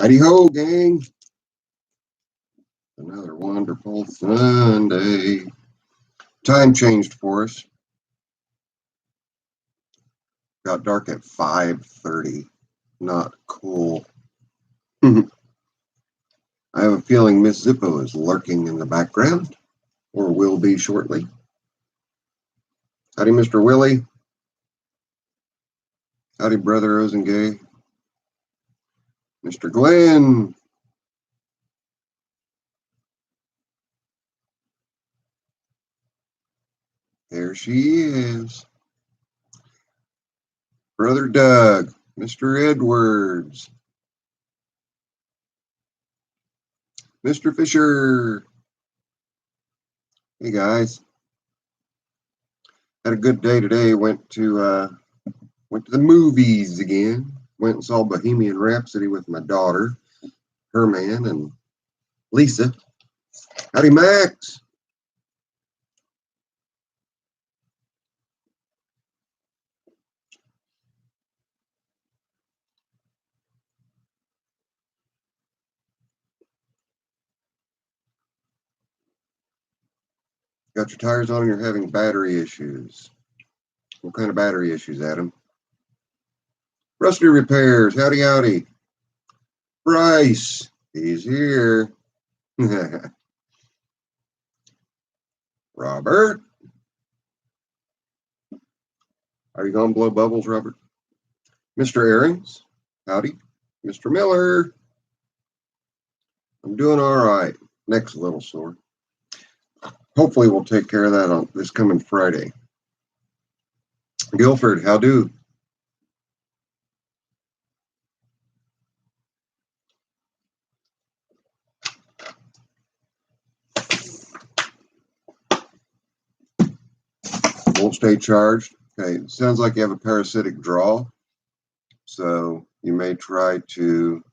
Howdy ho, gang. Another wonderful Sunday. Time changed for us. Got dark at 5:30. Not cool. I have a feeling Miss Zippo is lurking in the background, or will be shortly. Howdy, Mr. Willie. Howdy, Brother Ozengay. Mr. Glenn. There she is. Brother Doug. Mr. Edwards. Mr. Fisher. Hey, guys. Had a good day today. Went to the movies again. Went and saw Bohemian Rhapsody with my daughter, her man, and Lisa. Howdy, Max. Got your tires on and you're having battery issues. What kind of battery issues, Adam? Rusty Repairs. Howdy, howdy. Bryce. He's here. Robert. Are you going to blow bubbles, Robert? Mr. Aarons. Howdy. Mr. Miller. I'm doing all right. Neck's a little sore. Hopefully we'll take care of that on this coming Friday. Guilford, how do? Won't stay charged. Okay, sounds like you have a parasitic draw. So you may try to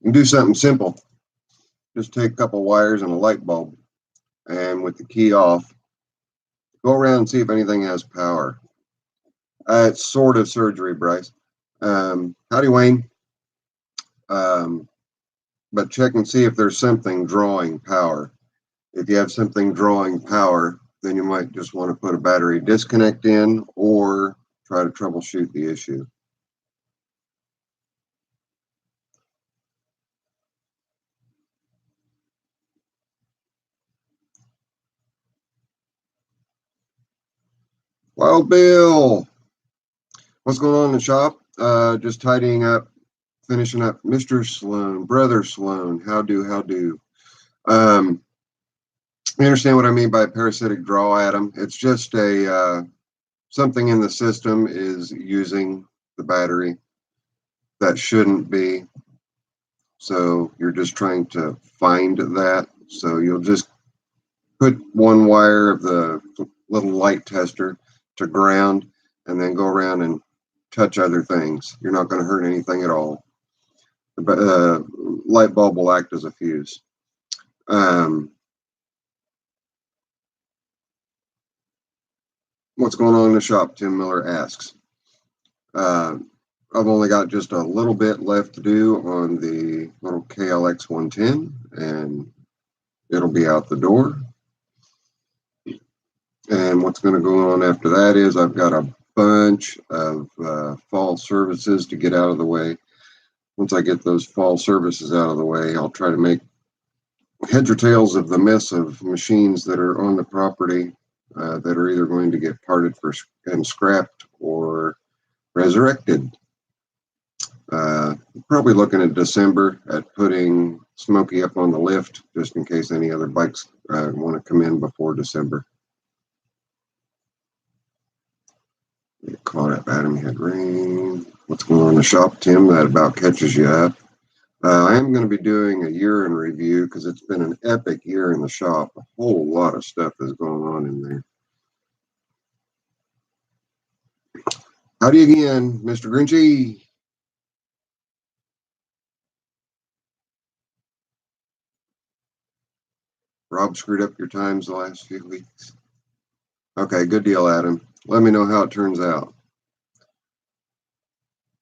do something simple. Just take a couple wires and a light bulb, and with the key off, go around and see if anything has power. It's sort of surgery, Bryce. Howdy, Wayne. But check and see if there's something drawing power. If you have something drawing power, then you might just want to put a battery disconnect in or try to troubleshoot the issue. Wild Bill, what's going on in the shop? Just tidying up, finishing up. Mr. Sloan, Brother Sloan, how do? You understand what I mean by parasitic draw, Adam? It's just a something in the system is using the battery that shouldn't be. So you're just trying to find that. So you'll just put one wire of the little light tester to ground and then go around and touch other things. You're not going to hurt anything at all. The light bulb will act as a fuse. What's going on in the shop? Tim Miller asks. I've only got just a little bit left to do on the little KLX 110, and it'll be out the door. And what's going to go on after that is I've got a bunch of fall services to get out of the way. Once I get those fall services out of the way, I'll try to make heads or tails of the mess of machines that are on the property that are either going to get parted and scrapped or resurrected. Probably looking at December at putting Smokey up on the lift just in case any other bikes want to come in before December. Get caught up, Adam. You had rain. What's going on in the shop, Tim? That about catches you up. I am going to be doing a year in review because it's been an epic year in the shop. A whole lot of stuff is going on in there. Howdy again, Mr. Grinchy. Rob screwed up your times the last few weeks. Okay, good deal, Adam. Let me know how it turns out.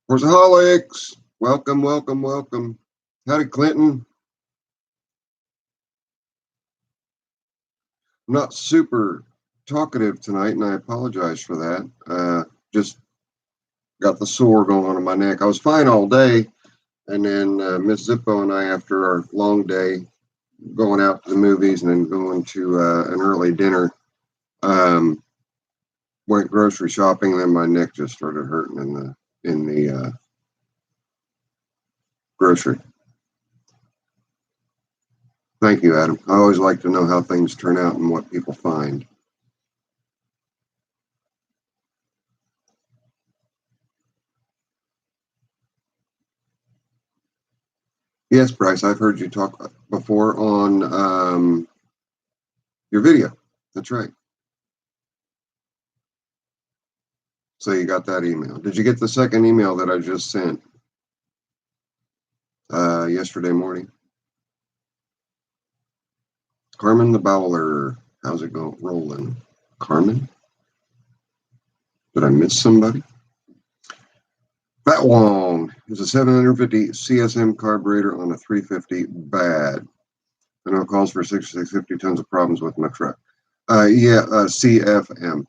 Horseholics, Welcome, welcome, welcome. Howdy, Clinton. I'm not super talkative tonight, and I apologize for that. Just got the sore going on in my neck. I was fine all day, and then Miss Zippo and I, after our long day, going out to the movies and then going to an early dinner, went grocery shopping, and then my neck just started hurting in the grocery. Thank you, Adam. I always like to know how things turn out and what people find. Yes, Bryce, I've heard you talk before on your video. That's right. So you got that email. Did you get the second email that I just sent yesterday morning? Carmen the Bowler. How's it going? Rolling. Carmen? Did I miss somebody? That one is a 750 CSM carburetor on a 350 bad. I know it calls for 650 tons of problems with my truck. CFM.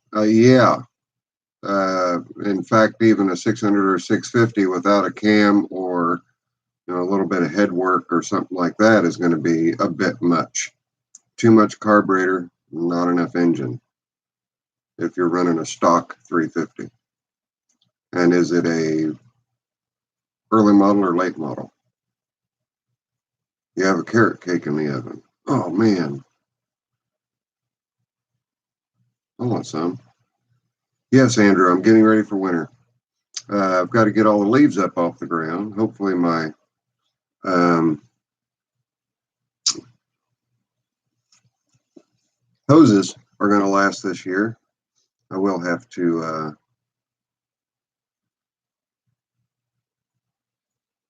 In fact, even a 600 or 650 without a cam or a little bit of head work or something like that is going to be a bit much. Too much carburetor, not enough engine. If you're running a stock 350. And is it a early model or late model? You have a carrot cake in the oven. Oh man. I want some. Yes, Andrew, I'm getting ready for winter. I've got to get all the leaves up off the ground. Hopefully my hoses are going to last this year. I will have to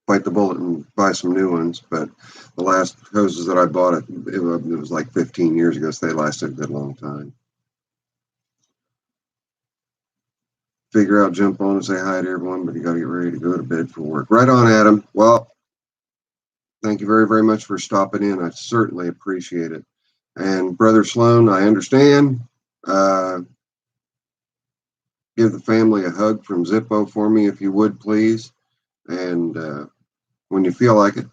bite the bullet and buy some new ones, but the last hoses that I bought, it was like 15 years ago, so they lasted a good long time. Figure out, jump on and say hi to everyone, but you got to get ready to go to bed for work. Right on, Adam. Well, thank you very, very much for stopping in. I certainly appreciate it. And Brother Sloan, I understand. Give the family a hug from Zippo for me, if you would, please. And when you feel like it,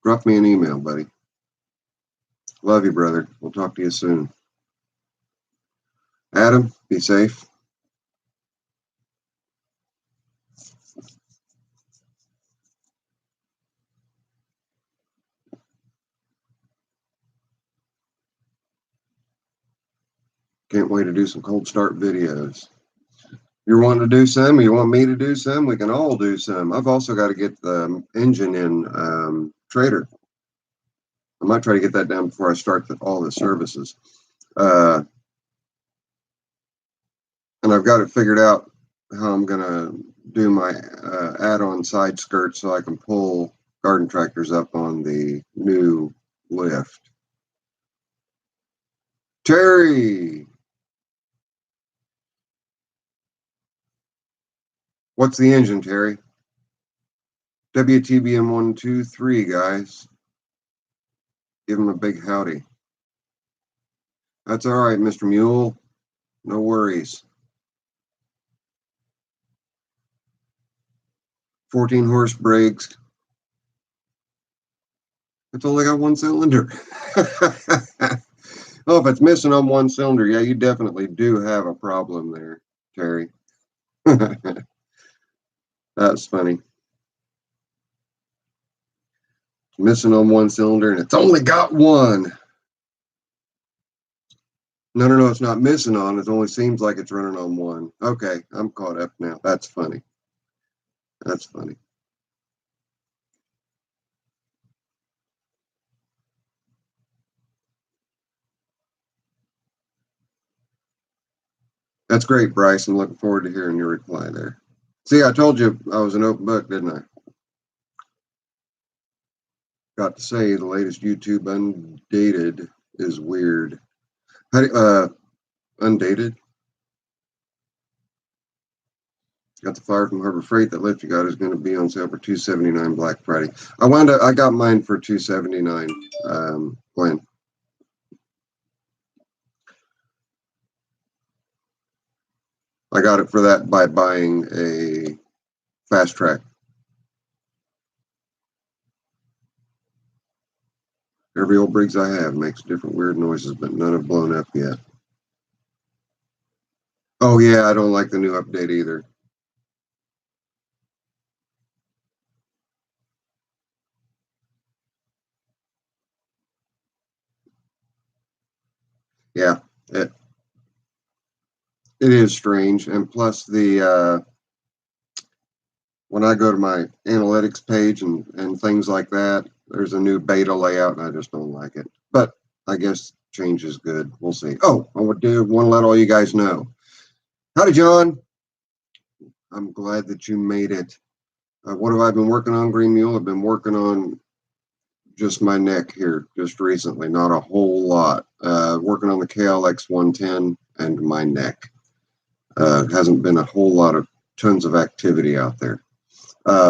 drop me an email, buddy. Love you, brother. We'll talk to you soon. Adam, be safe. Can't wait to do some cold start videos. You're wanting to do some, or you want me to do some? We can all do some. I've also got to get the engine in Trader. I might try to get that done before I start all the services. And I've got it figured out how I'm going to do my add-on side skirt so I can pull garden tractors up on the new lift. Terry! What's the engine, Terry? WTBM 123, guys. Give him a big howdy. That's all right, Mr. Mule. No worries. 14 horse brakes. It's only got one cylinder. Oh, if it's missing on one cylinder, yeah, you definitely do have a problem there, Terry. That's funny. Missing on one cylinder, and it's only got one. No, it's not missing on. It only seems like it's running on one. Okay, I'm caught up now. That's funny. That's funny. That's great, Bryce. I'm looking forward to hearing your reply there. See, I told you I was an open book, didn't I? Got to say, the latest YouTube undated is weird. How do, undated? Got the Flyer from Harbor Freight. That lift you got is going to be on sale for $279 Black Friday. I got mine for $279. Glenn. I got it for that by buying a Fast Track. Every old Briggs I have makes different weird noises, but none have blown up yet. Oh yeah, I don't like the new update either. Yeah, it is strange, and plus the when I go to my analytics page and things like that, there's a new beta layout, and I just don't like it. But I guess change is good. We'll see. Oh, I want to let all you guys know. Howdy, John. I'm glad that you made it. What have I been working on, Green Mule? I've been working on just my neck here just recently, not a whole lot. Working on the KLX 110 and my neck. Hasn't been a whole lot of tons of activity out there.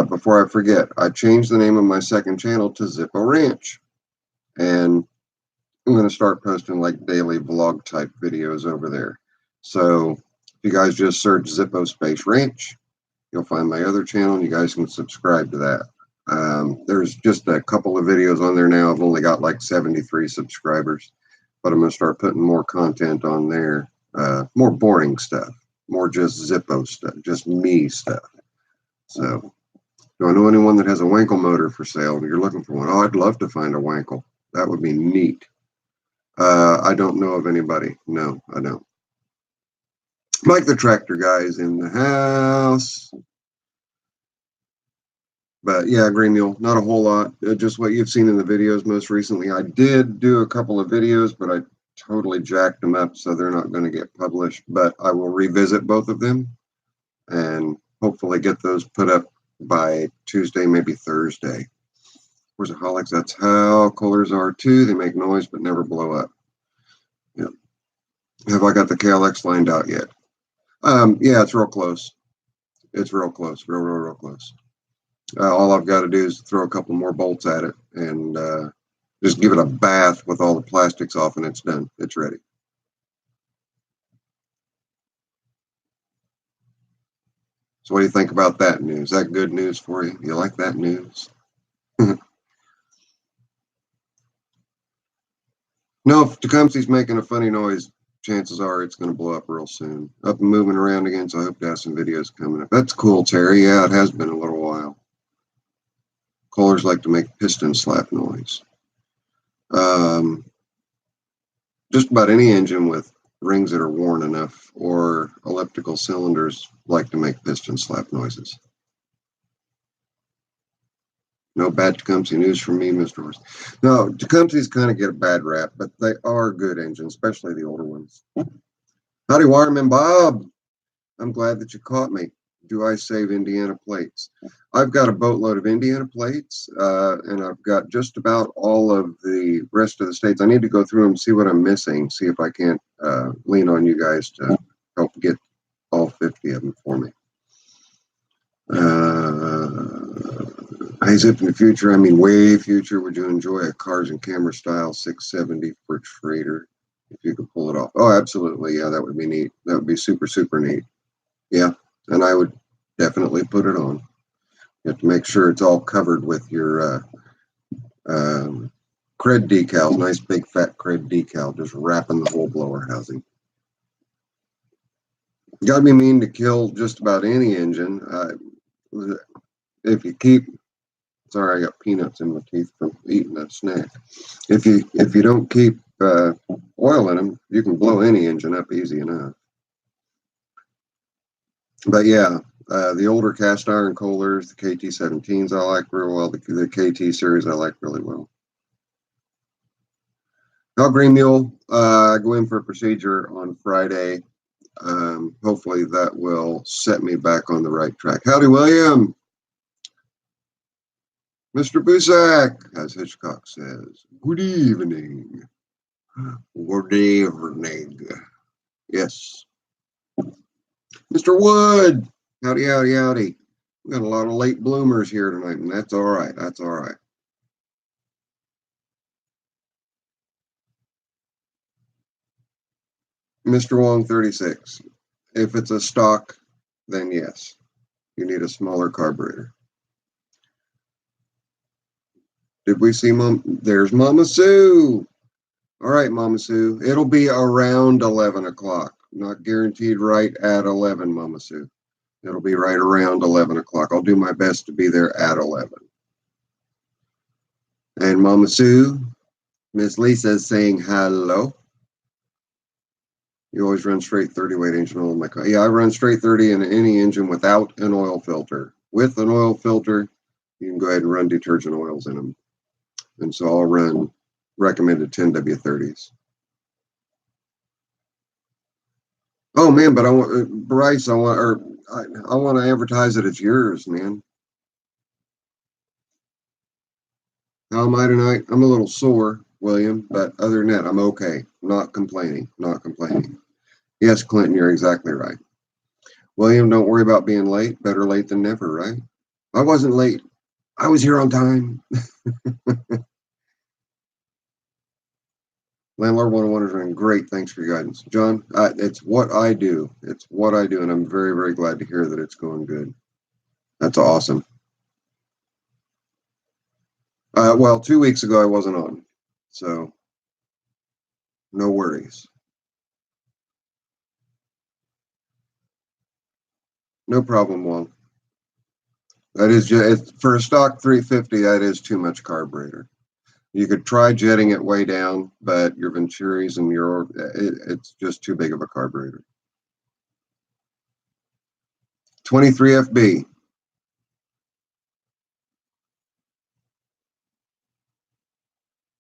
Before I forget, I changed the name of my second channel to Zippo Ranch. And I'm going to start posting like daily vlog type videos over there. So if you guys just search Zippo Space Ranch, you'll find my other channel and you guys can subscribe to that. There's just a couple of videos on there now. I've only got like 73 subscribers, but I'm going to start putting more content on there. More boring stuff, more just Zippo stuff, just me stuff. So, do I know anyone that has a Wankel motor for sale? You're looking for one? Oh, I'd love to find a Wankel. That would be neat. I don't know of anybody. No, I don't. Mike the Tractor Guy is in the house. But yeah, Green Mule, not a whole lot. Just what you've seen in the videos most recently. I did do a couple of videos, but I totally jacked them up, so they're not going to get published. But I will revisit both of them and hopefully get those put up by Tuesday, maybe Thursday. Workaholics, that's how Kohlers are too. They make noise but never blow up. Yeah. Have I got the KLX lined out yet? Yeah, it's real close. It's real close, real close. All I've got to do is throw a couple more bolts at it and just give it a bath with all the plastics off, and it's done. It's ready. So what do you think about that news? Is that good news for you? You like that news? No, if Tecumseh's making a funny noise, chances are it's going to blow up real soon. Up and moving around again, so I hope to have some videos coming up. That's cool, Terry. Yeah, it has been a little while. Kohlers like to make piston slap noise. Just about any engine with rings that are worn enough or elliptical cylinders like to make piston slap noises. No bad Tecumseh news from me, Mr. Horse. No, Tecumseh's kind of get a bad rap, but they are good engines, especially the older ones. Howdy, Wireman Bob. I'm glad that you caught me. Do I save Indiana plates? I've got a boatload of Indiana plates, and I've got just about all of the rest of the states. I need to go through them and see what I'm missing, see if I can't lean on you guys to help get all 50 of them for me. Hey, Zip, in the future, I mean way future, would you enjoy a Cars and Camera style 670 for Trader if you could pull it off? Oh, absolutely. Yeah, that would be neat. That would be super, super neat. Yeah, and I would definitely put it on. You have to make sure it's all covered with your cred decals, nice big fat cred decal, just wrapping the whole blower housing. You got to be mean to kill just about any engine. If you keep, sorry, I got peanuts in my teeth from eating that snack. If you don't keep oil in them, you can blow any engine up easy enough. But yeah, the older cast iron Kohlers, the KT17s, I like real well. The KT series I like really well. Now, Green Mule, go in for a procedure on Friday. Hopefully that will set me back on the right track. Howdy, William. Mr. Busak, as Hitchcock says. Good evening. Good evening. Yes. Mr. Wood. Howdy, howdy, howdy. We got a lot of late bloomers here tonight, and that's all right. That's all right. Mr. Wong 36. If it's a stock, then yes, you need a smaller carburetor. Did we see Mom? There's Mama Sue. All right, Mama Sue. It'll be around 11 o'clock. Not guaranteed right at 11, Mama Sue. It'll be right around 11 o'clock. I'll do my best to be there at 11. And Mama Sue, Miss Lisa's saying hello. You always run straight 30 weight engine oil in my car. Yeah, I run straight 30 in any engine without an oil filter. With an oil filter, you can go ahead and run detergent oils in them. And so I'll run recommended 10W30s. Oh man, but I want Bryce. I want to advertise that it's yours, man. How am I tonight? I'm a little sore, William, but other than that, I'm okay. Not complaining. Not complaining. Yes, Clinton, you're exactly right. William, don't worry about being late. Better late than never, right? I wasn't late. I was here on time. Landlord 101 is running great. Thanks for your guidance. John, it's what I do. It's what I do, and I'm very, very glad to hear that it's going good. That's awesome. Well, 2 weeks ago I wasn't on, so no worries. No problem, Wong. That is just for a stock 350. That is too much carburetor. You could try jetting it way down, but your Venturis and it's just too big of a carburetor. 23 FB.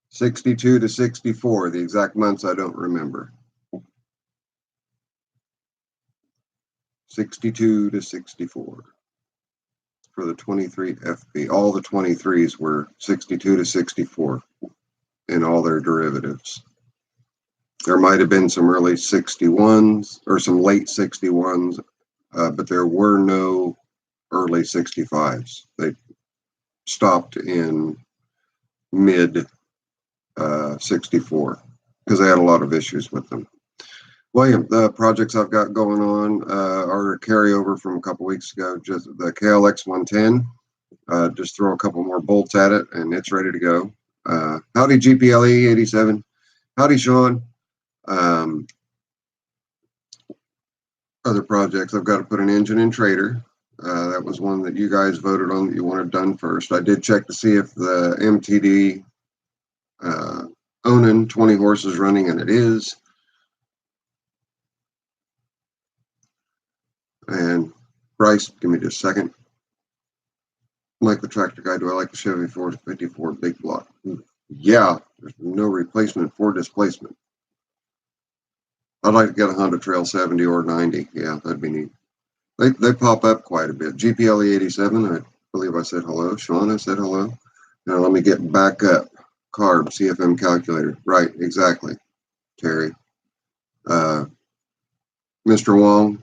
62 to 64. The exact months I don't remember. 62 to 64 for the 23 FB. All the 23s were 62 to 64 in all their derivatives. There might have been some early 61s or some late 61s, but there were no early 65s. They stopped in mid 64 because they had a lot of issues with them. William, the projects I've got going on are a carryover from a couple weeks ago. Just the KLX 110. Just throw a couple more bolts at it, and it's ready to go. Howdy, GPLE 87. Howdy, Sean. Other projects, I've got to put an engine in Trader. That was one that you guys voted on that you wanted done first. I did check to see if the MTD Onan 20 horses running, and it is. And Bryce, give me just a second. Like the tractor guy, do I like the Chevy 454 big block? Yeah, there's no replacement for displacement. I'd like to get a Honda Trail 70 or 90. Yeah, that'd be neat. They pop up quite a bit. GPLE 87, I believe I said hello. Sean, I said hello. Now let me get back up. Carb, CFM calculator. Right, exactly. Terry. Mr. Wong,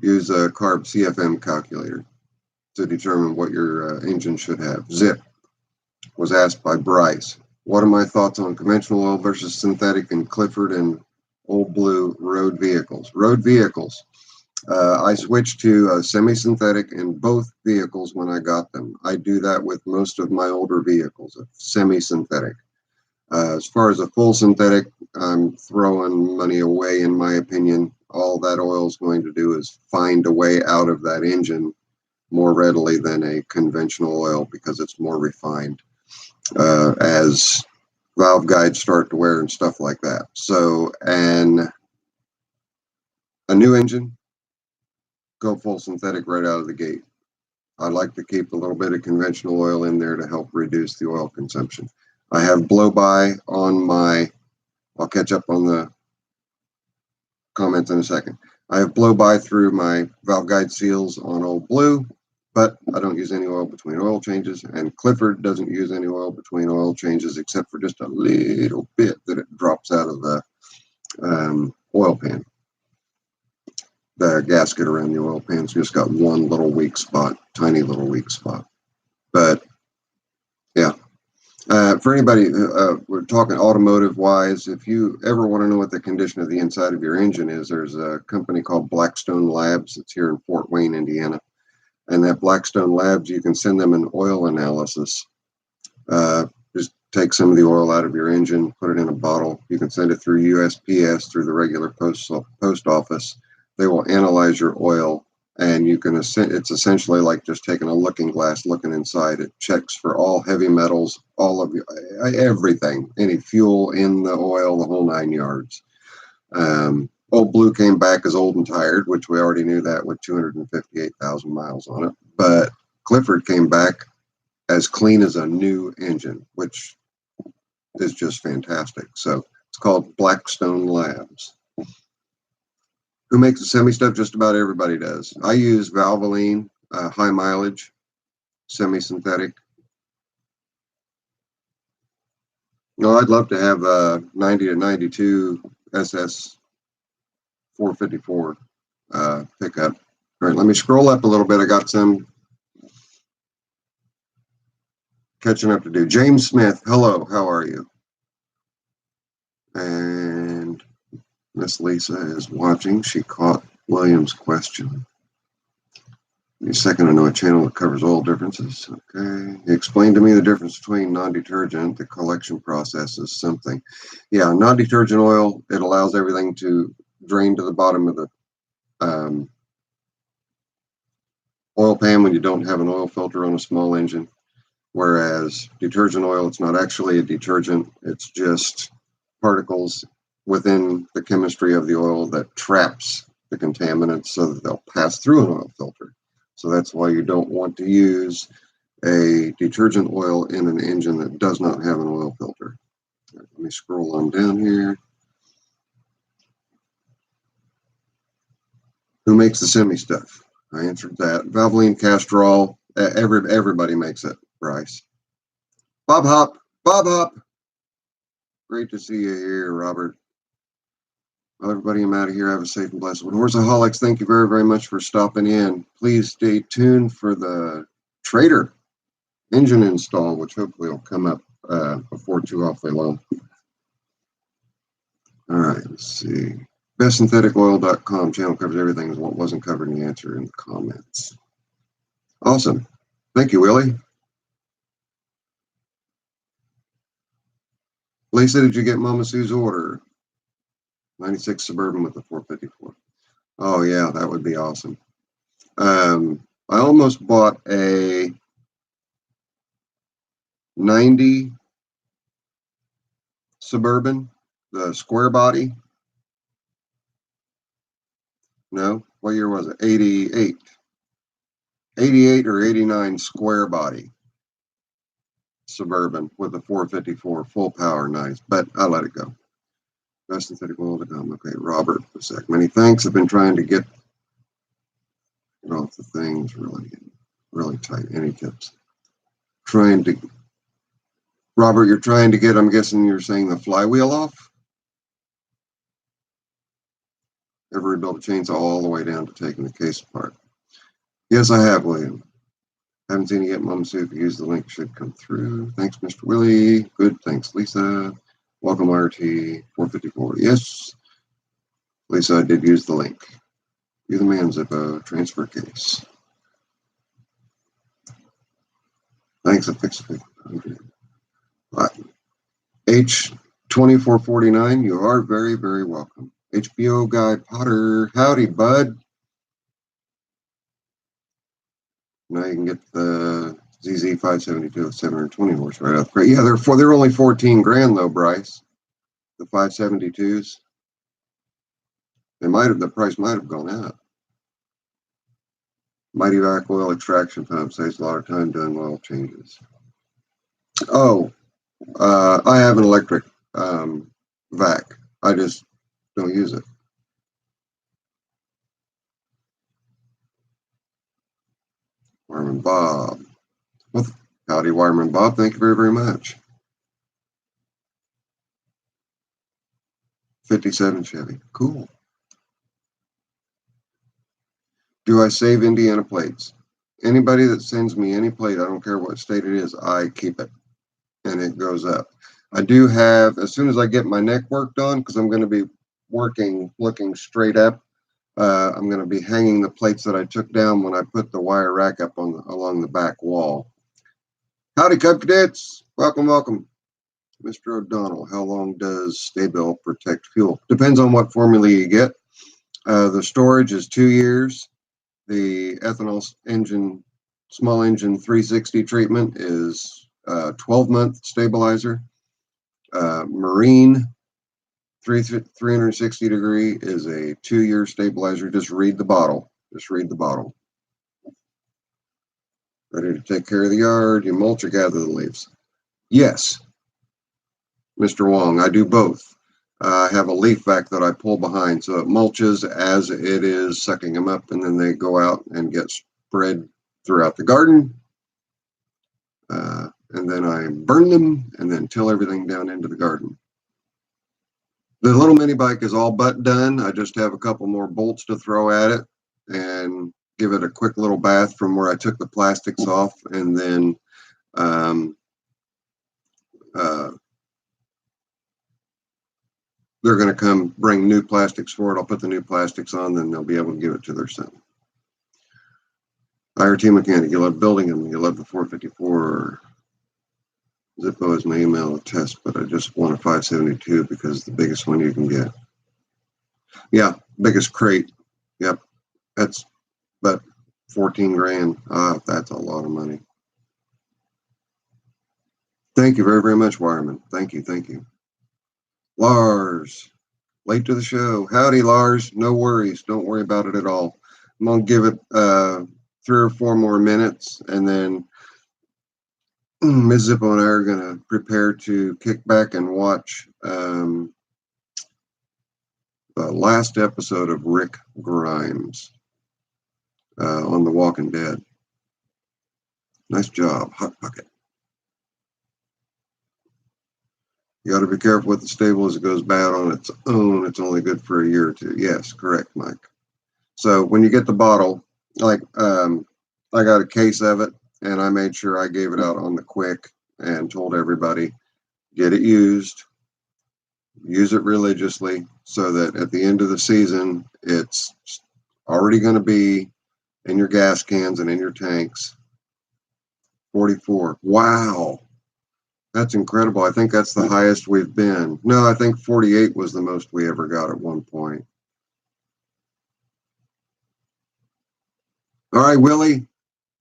use a carb CFM calculator to determine what your engine should have. Zip was asked by Bryce, what are my thoughts on conventional oil versus synthetic in Clifford and Old Blue road vehicles? Road vehicles. I switched to semi-synthetic in both vehicles when I got them. I do that with most of my older vehicles, semi-synthetic. As far as a full synthetic, I'm throwing money away, in my opinion. All that oil is going to do is find a way out of that engine more readily than a conventional oil because it's more refined as valve guides start to wear and stuff like that. So, a new engine, go full synthetic right out of the gate. I like to keep a little bit of conventional oil in there to help reduce the oil consumption. I have blow-by on my, I'll catch up on the comments in a second. I have blow-by through my valve guide seals on Old Blue, but I don't use any oil between oil changes, and Clifford doesn't use any oil between oil changes except for just a little bit that it drops out of the oil pan. the gasket around the oil pan's just got one little weak spot, tiny little weak spot. But yeah, for anybody, we're talking automotive wise, if you ever want to know what the condition of the inside of your engine is, there's a company called Blackstone Labs. It's here in Fort Wayne, Indiana. And that Blackstone Labs, you can send them an oil analysis. Just take some of the oil out of your engine, put it in a bottle. You can send it through USPS, through the regular post office. They will analyze your oil, and you can, it's essentially like just taking a looking glass, looking inside. It checks for all heavy metals, all of everything, any fuel in the oil, the whole 9 yards. Old Blue came back as old and tired, which we already knew that with 258,000 miles on it. But Clifford came back as clean as a new engine, which is just fantastic. So it's called Blackstone Labs. Who makes the semi stuff? Just about everybody does. I use Valvoline, high mileage, semi-synthetic. No, I'd love to have a 90 to 92 SS 454 pickup. All right, let me scroll up a little bit. I got some catching up to do. James Smith, hello, how are you? And Miss Lisa is watching. She caught William's question. Give me a second. I know a channel that covers oil differences. Okay. He explained to me the difference between non-detergent. The collection process is something. Yeah, non-detergent oil, it allows everything to drain to the bottom of the oil pan when you don't have an oil filter on a small engine. Whereas detergent oil, it's not actually a detergent. It's just particles within the chemistry of the oil that traps the contaminants so that they'll pass through an oil filter. So that's why you don't want to use a detergent oil in an engine that does not have an oil filter. Right, let me scroll on down here. Who makes the semi stuff? I answered that. Valvoline, Castrol, everybody makes it, Bryce. Bob Hop. Great to see you here, Robert. Well, everybody, I'm out of here. Have a safe and blessed one. Horsaholics, thank you very, very much for stopping in. Please stay tuned for the Trader engine install, which hopefully will come up before too awfully long. All right, let's see. BestSyntheticOil.com channel covers everything is what wasn't covered in the answer in the comments. Awesome. Thank you, Willie. Lisa, did you get Mama Sue's order? 96 Suburban with the 454. Oh, yeah, that would be awesome. I almost bought a 90 Suburban, the square body. No, what year was it? 88. 88 or 89 square body Suburban with a 454 full power, nice, but I let it go. BestSyntheticOil.com. Okay, Robert, a sec. Many thanks. I've been trying to get off the things really tight. Any tips? Robert, you're trying to get, I'm guessing you're saying the flywheel off? Ever rebuilt a chainsaw all the way down to taking the case apart? Yes, I have, William. Haven't seen it yet, Mom. See if you use the link, should come through. Thanks, Mr. Willie. Good, thanks, Lisa. Welcome, RT 454. Yes, Lisa, I did use the link. You're the man, Zippo. Transfer case. Thanks, I fixed it. H2449, you are very, very welcome. HBO Guy Potter, howdy, bud. Now you can get the ZZ 572 with 720 horse right off. Yeah, they're only 14 grand though, Bryce. The 572s. The price might have gone up. Mighty Vac oil extraction pump saves a lot of time doing oil changes. Oh, I have an electric vac. I just don't use it. Wireman Bob. Well, howdy, Wireman Bob. Thank you very, very much. 57 Chevy. Cool. Do I save Indiana plates? Anybody that sends me any plate, I don't care what state it is, I keep it and it goes up. I do have, as soon as I get my neck worked on, because I'm going to be working looking straight up, I'm going to be hanging the plates that I took down when I put the wire rack up on along the back wall. Howdy, Cub Cadets. Welcome, welcome. Mr. O'Donnell, how long does Stay-Bill protect fuel? Depends on what formula you get. The storage is 2 years. The ethanol engine, small engine 360 treatment is 12-month stabilizer. Marine 360 degree is a 2-year stabilizer. Just read the bottle. Just read the bottle. Ready to take care of the yard? You mulch or gather the leaves? Yes, Mr. Wong, I do both. I have a leaf vac that I pull behind, so it mulches as it is sucking them up, and then they go out and get spread throughout the garden. And then I burn them and then till everything down into the garden. The little mini bike is all but done. I just have a couple more bolts to throw at it and give it a quick little bath from where I took the plastics off, and then they're going to come bring new plastics for it. I'll put the new plastics on, then they'll be able to give it to their son. IRT mechanic, you love building them. You love the 454. Zippo is my email test, but I just want a 572 because it's the biggest one you can get. Yeah, biggest crate. Yep, that's about 14 grand. That's a lot of money. Thank you very, very much, Wireman. Thank you, thank you. Lars, late to the show. Howdy, Lars. No worries. Don't worry about it at all. I'm going to give it 3 or 4 more minutes, and then Ms. Zippo and I are going to prepare to kick back and watch the last episode of Rick Grimes on The Walking Dead. Nice job, Hot Pocket. You got to be careful with the stable as it goes bad on its own. It's only good for a year or 2. Yes, correct, Mike. So when you get the bottle, like I got a case of it, and I made sure I gave it out on the quick and told everybody, get it used, use it religiously, so that at the end of the season, it's already going to be in your gas cans and in your tanks. 44. Wow. That's incredible. I think that's the highest we've been. No, I think 48 was the most we ever got at one point. All right, Willie,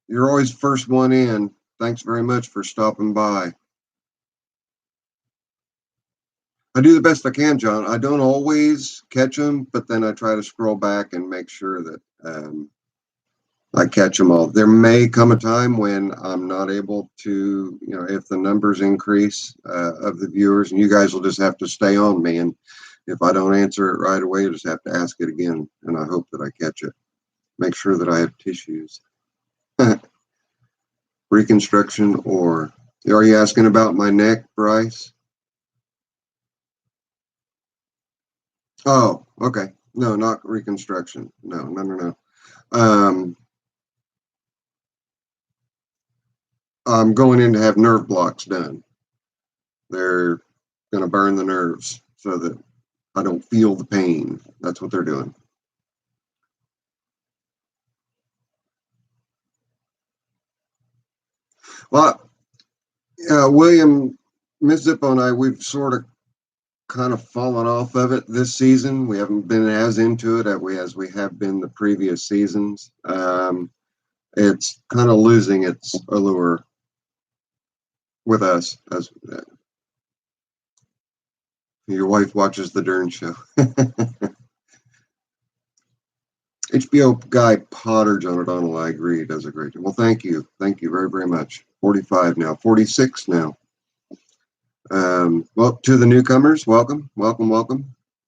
you're always first one in. Thanks very much for stopping by. I do the best I can, John. I don't always catch them, but then I try to scroll back and make sure that I catch them all. There may come a time when I'm not able to, if the numbers increase of the viewers, and you guys will just have to stay on me. And if I don't answer it right away, you'll just have to ask it again. And I hope that I catch it. Make sure that I have tissues. Reconstruction, or are you asking about my neck, Bryce? Oh, okay. No, not reconstruction. No. I'm going in to have nerve blocks done. They're going to burn the nerves so that I don't feel the pain. That's what they're doing. Well, William, Ms. Zippo and I, we've sort of kind of fallen off of it this season. We haven't been as into it as we have been the previous seasons. It's kind of losing its allure with us. As your wife watches the Dern Show. HBO guy Potter, John O'Donnell, I agree, does a great job. Well, thank you very, very much. 45 now, 46 now. Well, to the newcomers, welcome.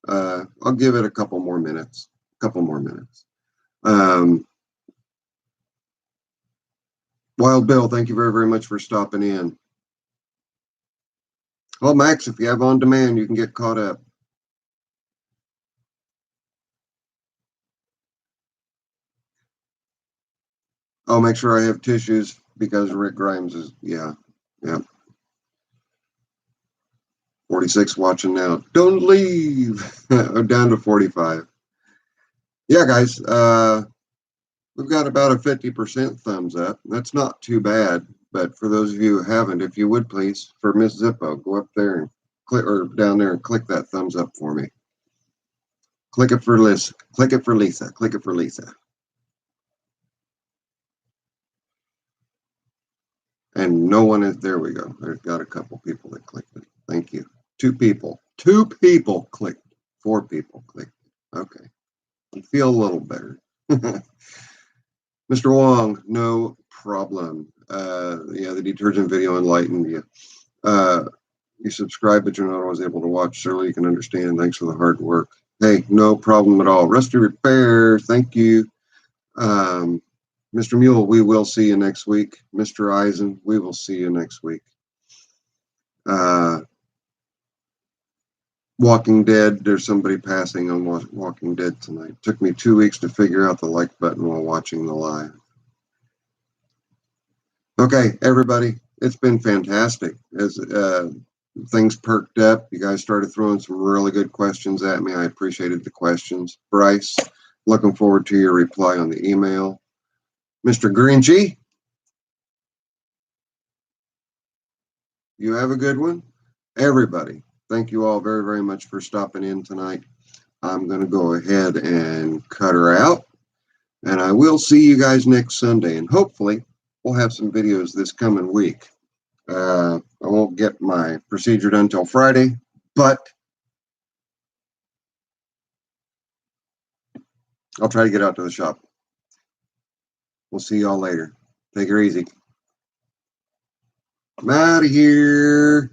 I'll give it a couple more minutes. Wild Bill, thank you very, very much for stopping in. Well, Max, if you have on demand, you can get caught up. I'll make sure I have tissues because Rick Grimes is, yeah. 46 watching now. Don't leave. I'm down to 45. Yeah, guys. We've got about a 50% thumbs up. That's not too bad. But for those of you who haven't, if you would please, for Miss Zippo, go up there and click, or down there and click that thumbs up for me. Click it for Liz. Click it for Lisa. Click it for Lisa. And no one is, there we go. There's got a couple people that clicked it. Thank you. Two people clicked. 4 people clicked. Okay. I feel a little better. Mr. Wong, no problem. Yeah, the detergent video enlightened you. You subscribed, but you're not always able to watch. Surely you can understand. Thanks for the hard work. Hey, no problem at all. Rusty Repair, thank you. Mr. Mule, we will see you next week. Mr. Eisen, we will see you next week. Walking Dead, there's somebody passing on Walking Dead tonight. Took me 2 weeks to figure out the like button while watching the live. Okay, everybody, it's been fantastic. As things perked up, you guys started throwing some really good questions at me. I appreciated the questions. Bryce, looking forward to your reply on the email. Mr. Grinchy, you have a good one. Everybody, thank you all very, very much for stopping in tonight. I'm going to go ahead and cut her out. And I will see you guys next Sunday. And hopefully, we'll have some videos this coming week. I won't get my procedure done until Friday, but I'll try to get out to the shop. We'll see y'all later. Take her easy. I'm out of here.